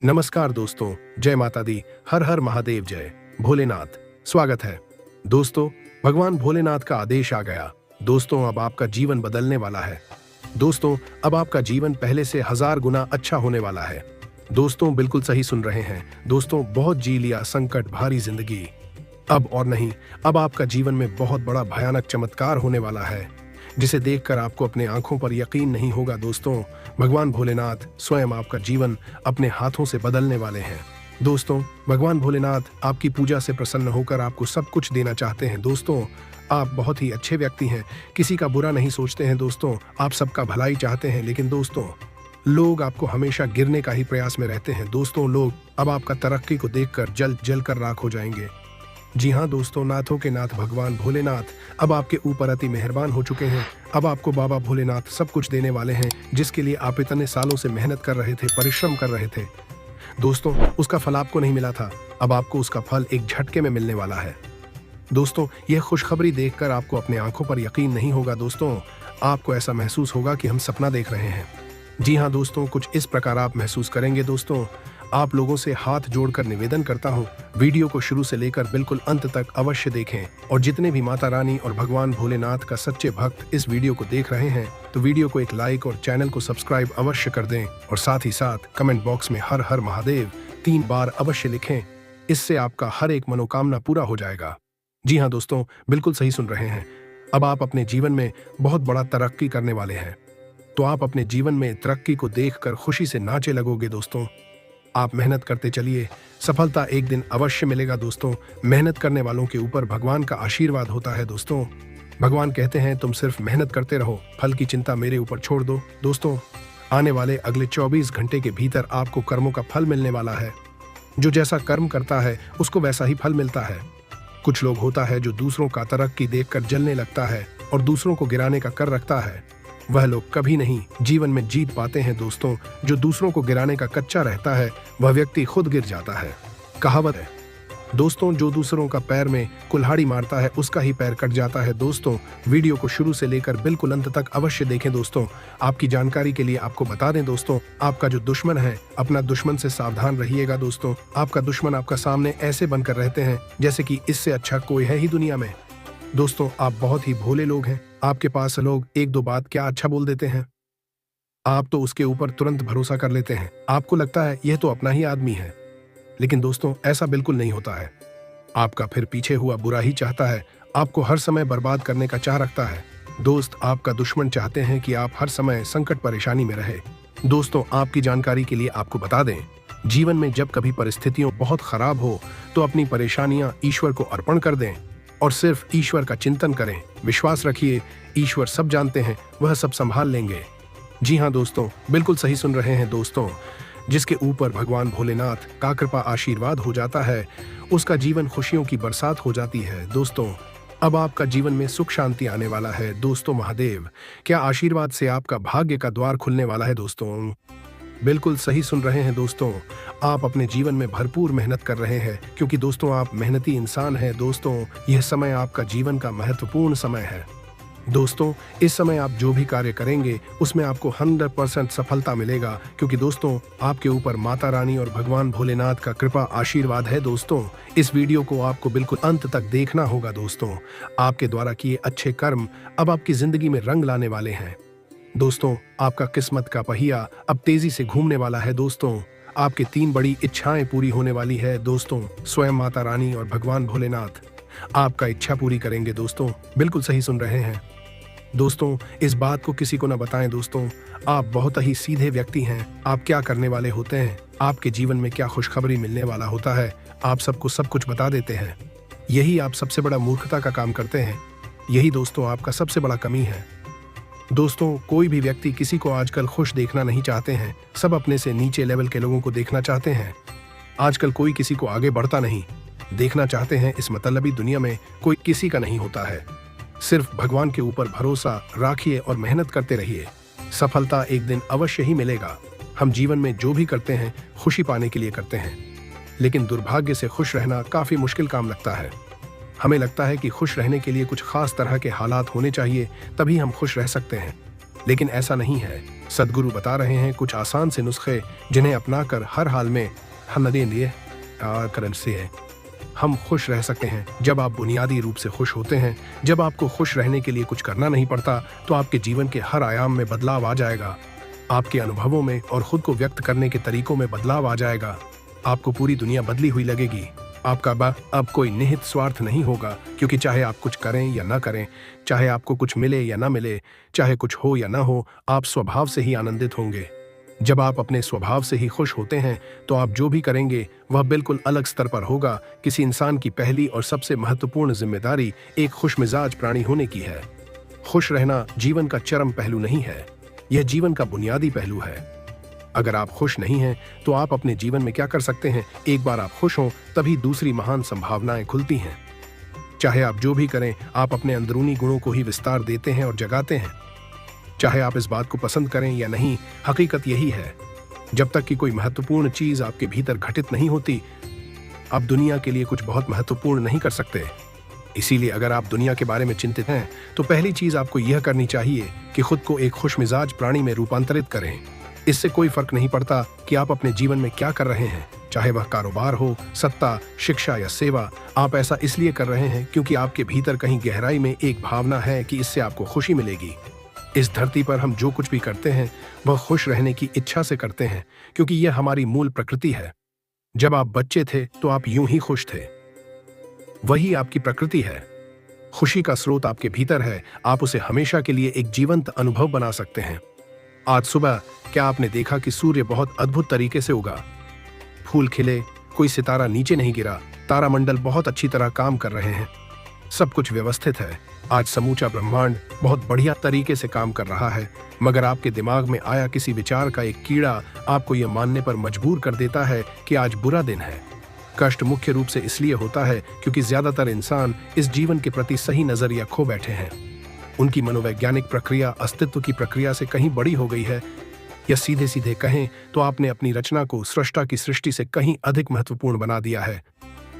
नमस्कार दोस्तों, जय माता दी। हर हर महादेव, जय भोलेनाथ। स्वागत है दोस्तों। भगवान भोलेनाथ का आदेश आ गया। दोस्तों, अब आपका जीवन बदलने वाला है। दोस्तों, अब आपका जीवन पहले से 1000 गुना अच्छा होने वाला है। दोस्तों, बिल्कुल सही सुन रहे हैं। दोस्तों, बहुत जी लिया संकट भारी जिंदगी। अब और नहीं, अब आपका जीवन में बहुत बड़ा भयानक चमत्कार होने वाला है, जिसे देखकर आपको अपने आंखों पर यकीन नहीं होगा। दोस्तों, भगवान भोलेनाथ स्वयं आपका जीवन अपने हाथों से बदलने वाले हैं। दोस्तों, भगवान भोलेनाथ आपकी पूजा से प्रसन्न होकर आपको सब कुछ देना चाहते हैं। दोस्तों, आप बहुत ही अच्छे व्यक्ति हैं, किसी का बुरा नहीं सोचते हैं। दोस्तों, आप सबका भलाई चाहते हैं, लेकिन दोस्तों, लोग आपको हमेशा गिरने का ही प्रयास में रहते हैं। दोस्तों, लोग अब आपका तरक्की को देखकर जल जल कर राख हो जाएंगे। जी हाँ दोस्तों, नाथों के नाथ भगवान भोलेनाथ अब आपके ऊपर अति मेहरबान हो चुके हैं। अब आपको बाबा भोलेनाथ सब कुछ देने वाले हैं, जिसके लिए आप इतने सालों से मेहनत कर रहे थे, परिश्रम कर रहे थे। दोस्तों, उसका फल आपको नहीं मिला था, अब आपको उसका फल एक झटके में मिलने वाला है। दोस्तों, यह खुशखबरी देखकर आपको अपने आंखों पर यकीन नहीं होगा। दोस्तों, आपको ऐसा महसूस होगा कि हम सपना देख रहे हैं। जी हाँ दोस्तों, कुछ इस प्रकार आप महसूस करेंगे। दोस्तों, आप लोगों से हाथ जोड़कर निवेदन करता हूँ, वीडियो को शुरू से लेकर बिल्कुल अंत तक अवश्य देखें। और जितने भी माता रानी और भगवान भोलेनाथ का सच्चे भक्त इस वीडियो को देख रहे हैं, तो वीडियो को एक लाइक और चैनल को सब्सक्राइब अवश्य कर दें। और साथ ही साथ कमेंट बॉक्स में हर हर महादेव 3 बार अवश्य लिखें। इससे आपका हर एक मनोकामना पूरा हो जाएगा। जी हाँ दोस्तों, बिल्कुल सही सुन रहे हैं। अब आप अपने जीवन में बहुत बड़ा तरक्की करने वाले हैं, तो आप अपने जीवन में तरक्की को देखकर खुशी से नाचे लगोगे। दोस्तों, आप मेहनत करते चलिए, सफलता एक दिन अवश्य मिलेगा। दोस्तों, मेहनत करने वालों के ऊपर भगवान का आशीर्वाद होता है। दोस्तों, भगवान कहते हैं तुम सिर्फ मेहनत करते रहो, फल की चिंता मेरे ऊपर छोड़ दो। दोस्तों, आने वाले अगले 24 घंटे के भीतर आपको कर्मों का फल मिलने वाला है। जो जैसा कर्म करता है उसको वैसा ही फल मिलता है। कुछ लोग होता है जो दूसरों का तरक्की देखकर जलने लगता है और दूसरों को गिराने का कर रखता है। वह लोग कभी नहीं जीवन में जीत पाते हैं। दोस्तों, जो दूसरों को गिराने का कच्चा रहता है, वह व्यक्ति खुद गिर जाता है। कहावत है दोस्तों, जो दूसरों का पैर में कुल्हाड़ी मारता है उसका ही पैर कट जाता है। दोस्तों, वीडियो को शुरू से लेकर बिल्कुल अंत तक अवश्य देखें। दोस्तों, आपकी जानकारी के लिए आपको बता दें दोस्तों, आपका जो दुश्मन है, अपना दुश्मन से सावधान रहिएगा। दोस्तों, आपका दुश्मन आपका सामने ऐसे बनकर रहते हैं जैसे कि इससे अच्छा कोई है ही दुनिया में। दोस्तों, आप बहुत ही भोले लोग हैं। आपके पास लोग एक दो बात क्या अच्छा बोल देते हैं, आप तो उसके ऊपर तुरंत भरोसा कर लेते हैं। आपको लगता है यह तो अपना ही आदमी है, लेकिन दोस्तों, ऐसा बिल्कुल नहीं होता है। आपका फिर पीछे हुआ बुरा ही चाहता है, आपको हर समय बर्बाद करने का चाह रखता है। दोस्त, आपका दुश्मन चाहते हैं कि आप हर समय संकट परेशानी में रहे। दोस्तों, आपकी जानकारी के लिए आपको बता दें, जीवन में जब कभी परिस्थितियां बहुत खराब हो तो अपनी परेशानियां ईश्वर को अर्पण कर दें और सिर्फ ईश्वर का चिंतन करें। विश्वास रखिए, ईश्वर सब जानते हैं, वह सब संभाल लेंगे। जी हाँ दोस्तों, बिल्कुल सही सुन रहे हैं। दोस्तों, जिसके ऊपर भगवान भोलेनाथ का कृपा आशीर्वाद हो जाता है, उसका जीवन खुशियों की बरसात हो जाती है। दोस्तों, अब आपका जीवन में सुख शांति आने वाला है। दोस्तों, महादेव क्या आशीर्वाद से आपका भाग्य का द्वार खुलने वाला है। दोस्तों, बिल्कुल सही सुन रहे हैं। दोस्तों, आप अपने जीवन में भरपूर मेहनत कर रहे हैं, क्योंकि दोस्तों आप मेहनती इंसान हैं। दोस्तों, यह समय आपका जीवन का महत्वपूर्ण समय है। दोस्तों, इस समय आप जो भी कार्य करेंगे उसमें आपको 100% सफलता मिलेगा, क्योंकि दोस्तों आपके ऊपर माता रानी और भगवान भोलेनाथ का कृपा आशीर्वाद है। दोस्तों, इस वीडियो को आपको बिल्कुल अंत तक देखना होगा। दोस्तों, आपके द्वारा किए अच्छे कर्म अब आपकी जिंदगी में रंग लाने वाले हैं। दोस्तों, आपका किस्मत का पहिया अब तेजी से घूमने वाला है। दोस्तों, आपकी 3 बड़ी इच्छाएं पूरी होने वाली है। दोस्तों, स्वयं माता रानी और भगवान भोलेनाथ आपका इच्छा पूरी करेंगे। दोस्तों, बिल्कुल सही सुन रहे हैं। दोस्तों, इस बात को किसी को न बताएं। दोस्तों, आप बहुत ही सीधे व्यक्ति हैं। आप क्या करने वाले होते हैं, आपके जीवन में क्या खुशखबरी मिलने वाला होता है, आप सबको सब कुछ बता देते हैं। यही आप सबसे बड़ा मूर्खता का काम करते हैं। यही दोस्तों आपका सबसे बड़ा कमी है। दोस्तों, कोई भी व्यक्ति किसी को आजकल खुश देखना नहीं चाहते हैं, सब अपने से नीचे लेवल के लोगों को देखना चाहते हैं। आजकल कोई किसी को आगे बढ़ता नहीं देखना चाहते हैं। इस मतलबी दुनिया में कोई किसी का नहीं होता है। सिर्फ भगवान के ऊपर भरोसा राखिए और मेहनत करते रहिए, सफलता एक दिन अवश्य ही मिलेगा। हम जीवन में जो भी करते हैं खुशी पाने के लिए करते हैं, लेकिन दुर्भाग्य से खुश रहना काफी मुश्किल काम लगता है। हमें लगता है कि खुश रहने के लिए कुछ खास तरह के हालात होने चाहिए, तभी हम खुश रह सकते हैं। लेकिन ऐसा नहीं है। सद्गुरु बता रहे हैं कुछ आसान से नुस्खे जिन्हें अपनाकर हर हाल में हम खुश रह सकते हैं। जब आप बुनियादी रूप से खुश होते हैं, जब आपको खुश रहने के लिए कुछ करना नहीं पड़ता, तो आपके जीवन के हर आयाम में बदलाव आ जाएगा। आपके अनुभवों में और खुद को व्यक्त करने के तरीकों में बदलाव आ जाएगा। आपको पूरी दुनिया बदली हुई लगेगी। आपका अब कोई निहित स्वार्थ नहीं होगा, क्योंकि चाहे आप कुछ करें या ना करें, चाहे आपको कुछ मिले या ना मिले, चाहे कुछ हो या ना हो, आप स्वभाव से ही आनंदित होंगे। जब आप अपने स्वभाव से ही खुश होते हैं, तो आप जो भी करेंगे वह बिल्कुल अलग स्तर पर होगा। किसी इंसान की पहली और सबसे महत्वपूर्ण जिम्मेदारी एक खुशमिजाज प्राणी होने की है। खुश रहना जीवन का चरम पहलू नहीं है, यह जीवन का बुनियादी पहलू है। अगर आप खुश नहीं हैं, तो आप अपने जीवन में क्या कर सकते हैं? एक बार आप खुश हों, तभी दूसरी महान संभावनाएं खुलती हैं। चाहे आप जो भी करें, आप अपने अंदरूनी गुणों को ही विस्तार देते हैं और जगाते हैं। चाहे आप इस बात को पसंद करें या नहीं, हकीकत यही है। जब तक कि कोई महत्वपूर्ण चीज आपके भीतर घटित नहीं होती, आप दुनिया के लिए कुछ बहुत महत्वपूर्ण नहीं कर सकते। इसीलिए अगर आप दुनिया के बारे में चिंतित हैं, तो पहली चीज आपको यह करनी चाहिए कि खुद को एक खुशमिजाज प्राणी में रूपांतरित करें। इससे कोई फर्क नहीं पड़ता कि आप अपने जीवन में क्या कर रहे हैं, चाहे वह कारोबार हो, सत्ता, शिक्षा या सेवा। आप ऐसा इसलिए कर रहे हैं क्योंकि आपके भीतर कहीं गहराई में एक भावना है कि इससे आपको खुशी मिलेगी। इस धरती पर हम जो कुछ भी करते हैं, वह खुश रहने की इच्छा से करते हैं, क्योंकि यह हमारी मूल प्रकृति है। जब आप बच्चे थे, तो आप यूं ही खुश थे। वही आपकी प्रकृति है। खुशी का स्रोत आपके भीतर है। आप उसे हमेशा के लिए एक जीवंत अनुभव बना सकते हैं। आज सुबह क्या आपने देखा कि सूर्य बहुत अद्भुत तरीके से उगा? फूल खिले, कोई सितारा नीचे नहीं गिरा, तारामंडल बहुत अच्छी तरह काम कर रहे हैं, सब कुछ व्यवस्थित है। आज समूचा ब्रह्मांड बहुत बढ़िया तरीके से काम कर रहा है, मगर आपके दिमाग में आया किसी विचार का एक कीड़ा आपको यह मानने पर मजबूर कर देता है कि आज बुरा दिन है। कष्ट मुख्य रूप से इसलिए होता है क्योंकि ज्यादातर इंसान इस जीवन के प्रति सही नजरिया खो बैठे हैं। उनकी मनोवैज्ञानिक प्रक्रिया अस्तित्व की प्रक्रिया से कहीं बड़ी हो गई है, या सीधे सीधे कहें तो आपने अपनी रचना को सृष्टा की सृष्टि से कहीं अधिक महत्वपूर्ण बना दिया है।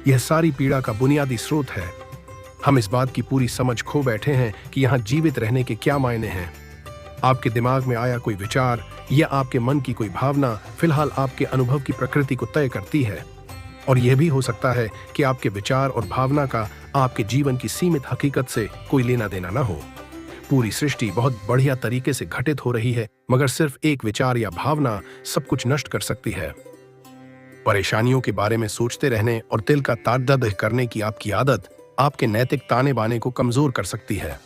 यह सारी पीड़ा का बुनियादी स्रोत है। हम इस बात की पूरी समझ खो बैठे हैं कि यहाँ जीवित रहने के क्या मायने हैं। आपके दिमाग में आया कोई विचार या आपके मन की कोई भावना फिलहाल आपके अनुभव की प्रकृति को तय करती है, और यह भी हो सकता है कि आपके विचार और भावना का आपके जीवन की सीमित हकीकत से कोई लेना देना न हो। पूरी सृष्टि बहुत बढ़िया तरीके से घटित हो रही है, मगर सिर्फ एक विचार या भावना सब कुछ नष्ट कर सकती है। परेशानियों के बारे में सोचते रहने और दिल का ताद्दद करने की आपकी आदत आपके नैतिक ताने बाने को कमजोर कर सकती है।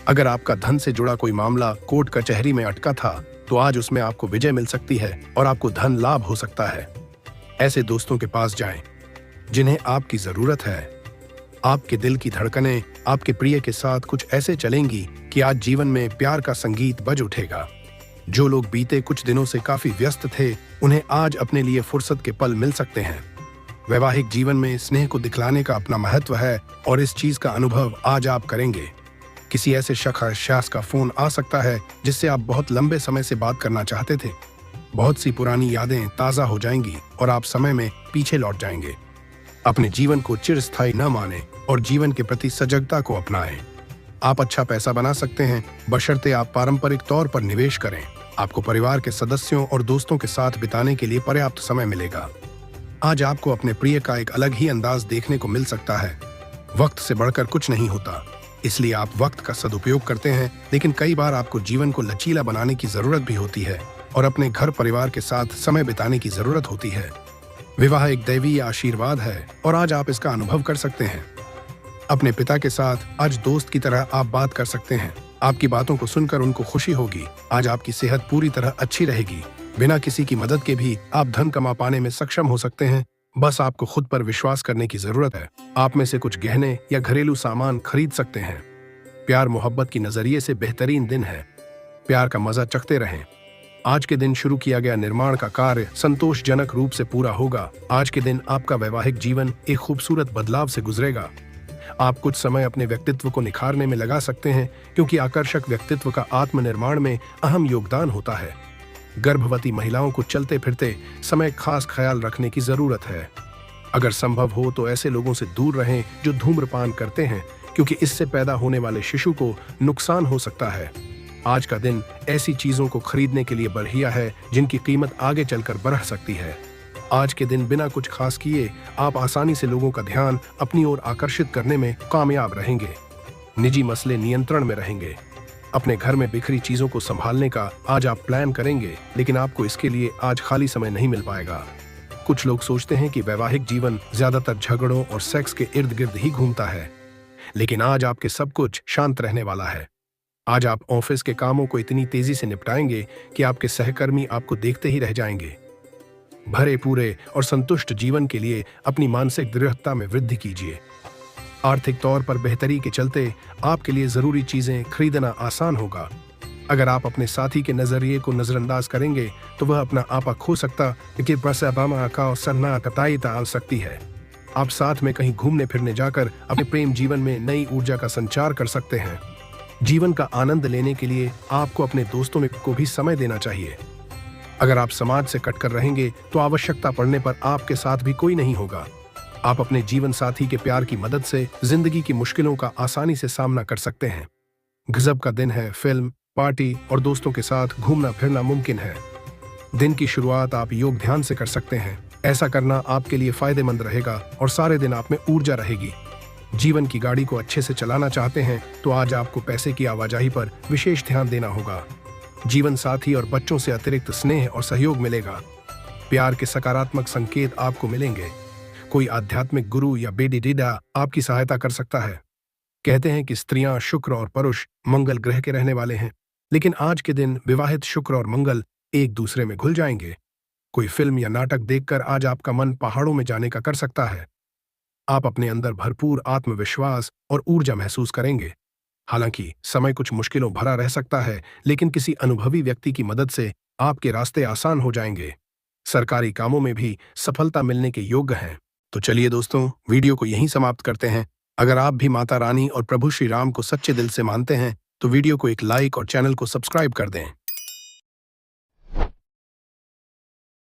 अगर आपका धन से जुड़ा कोई मामला कोर्ट कचहरी में अटका था, तो आज उसमें आपको विजय मिल सकती है और आपको धन लाभ हो सकता है। ऐसे दोस्तों के पास जाएं, जिन्हें आपकी जरूरत है। आपके दिल की धड़कनें आपके प्रिय के साथ कुछ ऐसे चलेंगी कि आज जीवन में प्यार का संगीत बज उठेगा। जो लोग बीते कुछ दिनों से काफी व्यस्त थे, उन्हें आज अपने लिए फुर्सत के पल मिल सकते हैं। वैवाहिक जीवन में स्नेह को दिखलाने का अपना महत्व है, और इस चीज का अनुभव आज आप करेंगे। किसी ऐसे शख्स का फोन आ सकता है जिससे आप बहुत लंबे समय से बात करना चाहते थे। बहुत सी पुरानी यादें ताजा हो जाएंगी और आप समय में पीछे लौट जाएंगे। अपने जीवन को चिरस्थायी न माने और जीवन के प्रति सजगता को अपनाएं। आप अच्छा पैसा बना सकते हैं, बशर्ते आप पारंपरिक तौर पर निवेश करें। आपको परिवार के सदस्यों और दोस्तों के साथ बिताने के लिए पर्याप्त समय मिलेगा। आज आपको अपने प्रिय का एक अलग ही अंदाज देखने को मिल सकता है। वक्त से बढ़कर कुछ नहीं होता, इसलिए आप वक्त का सदुपयोग करते हैं, लेकिन कई बार आपको जीवन को लचीला बनाने की जरूरत भी होती है और अपने घर परिवार के साथ समय बिताने की जरूरत होती है। विवाह एक दैवीय आशीर्वाद है और आज आप इसका अनुभव कर सकते हैं। अपने पिता के साथ आज दोस्त की तरह आप बात कर सकते हैं। आपकी बातों को सुनकर उनको खुशी होगी। आज आपकी सेहत पूरी तरह अच्छी रहेगी। बिना किसी की मदद के भी आप धन कमा पाने में सक्षम हो सकते हैं। बस आपको खुद पर विश्वास करने की जरूरत है। आप में से कुछ गहने या घरेलू सामान खरीद सकते हैं। प्यार मोहब्बत की नजरिए से बेहतरीन दिन है। प्यार का मजा चखते रहें। आज के दिन शुरू किया गया निर्माण का कार्य संतोषजनक रूप से पूरा होगा। आज के दिन आपका वैवाहिक जीवन एक खूबसूरत बदलाव से गुजरेगा। आप कुछ समय अपने व्यक्तित्व को निखारने में लगा सकते हैं, क्योंकि आकर्षक व्यक्तित्व का आत्मनिर्माण में अहम योगदान होता है। गर्भवती महिलाओं को चलते फिरते समय खास ख्याल रखने की जरूरत है। अगर संभव हो तो ऐसे लोगों से दूर रहें जो धूम्रपान करते हैं, क्योंकि इससे पैदा होने वाले शिशु को नुकसान हो सकता है। आज का दिन ऐसी चीजों को खरीदने के लिए बढ़िया है जिनकी कीमत आगे चलकर बढ़ सकती है। आज के दिन बिना कुछ खास किए आप आसानी से लोगों का ध्यान अपनी ओर आकर्षित करने में कामयाब रहेंगे। निजी मसले नियंत्रण में रहेंगे। अपने घर में बिखरी चीजों को संभालने का आज आप प्लान करेंगे, लेकिन आपको इसके लिए आज खाली समय नहीं मिल पाएगा। कुछ लोग सोचते हैं कि वैवाहिक जीवन ज्यादातर झगड़ों और सेक्स के इर्द गिर्द ही घूमता है, लेकिन आज आपके सब कुछ शांत रहने वाला है। आज आप ऑफिस के कामों को इतनी तेजी से निपटाएंगे कि आपके सहकर्मी आपको देखते ही रह जाएंगे। भरे पूरे और संतुष्ट जीवन के लिए अपनी मानसिक दृढ़ता में वृद्धि कीजिए। आर्थिक तौर पर बेहतरी के चलते आपके लिए जरूरी चीजें खरीदना आसान होगा। अगर आप अपने साथी के नजरिए को नजरअंदाज करेंगे तो वह अपना आपा खो सकता आ सकती है। आप साथ में कहीं घूमने फिरने जाकर अपने प्रेम जीवन में नई ऊर्जा का संचार कर सकते हैं। जीवन का आनंद लेने के लिए आपको अपने दोस्तों में को भी समय देना चाहिए। अगर आप समाज से कटकर रहेंगे तो आवश्यकता पड़ने पर आपके साथ भी कोई नहीं होगा। आप अपने जीवन साथी के प्यार की मदद से जिंदगी की मुश्किलों का आसानी से सामना कर सकते हैं। गजब का दिन है। फिल्म, पार्टी और दोस्तों के साथ घूमना फिरना मुमकिन है। दिन की शुरुआत आप योग ध्यान से कर सकते हैं। ऐसा करना आपके लिए फायदेमंद रहेगा और सारे दिन आप में ऊर्जा रहेगी। जीवन की गाड़ी को अच्छे से चलाना चाहते हैं तो आज आपको पैसे की आवाजाही पर विशेष ध्यान देना होगा। जीवन साथी और बच्चों से अतिरिक्त स्नेह और सहयोग मिलेगा। प्यार के सकारात्मक संकेत आपको मिलेंगे। कोई आध्यात्मिक गुरु या बेडी डीडा आपकी सहायता कर सकता है। कहते हैं कि स्त्रियां शुक्र और पुरुष मंगल ग्रह के रहने वाले हैं, लेकिन आज के दिन विवाहित शुक्र और मंगल एक दूसरे में घुल जाएंगे। कोई फिल्म या नाटक देखकर आज आपका मन पहाड़ों में जाने का कर सकता है। आप अपने अंदर भरपूर आत्मविश्वास और ऊर्जा महसूस करेंगे। हालांकि समय कुछ मुश्किलों भरा रह सकता है, लेकिन किसी अनुभवी व्यक्ति की मदद से आपके रास्ते आसान हो जाएंगे। सरकारी कामों में भी सफलता मिलने के योग्य हैं। तो चलिए दोस्तों, वीडियो को यहीं समाप्त करते हैं। अगर आप भी माता रानी और प्रभु श्री राम को सच्चे दिल से मानते हैं तो वीडियो को एक लाइक और चैनल को सब्सक्राइब कर दें।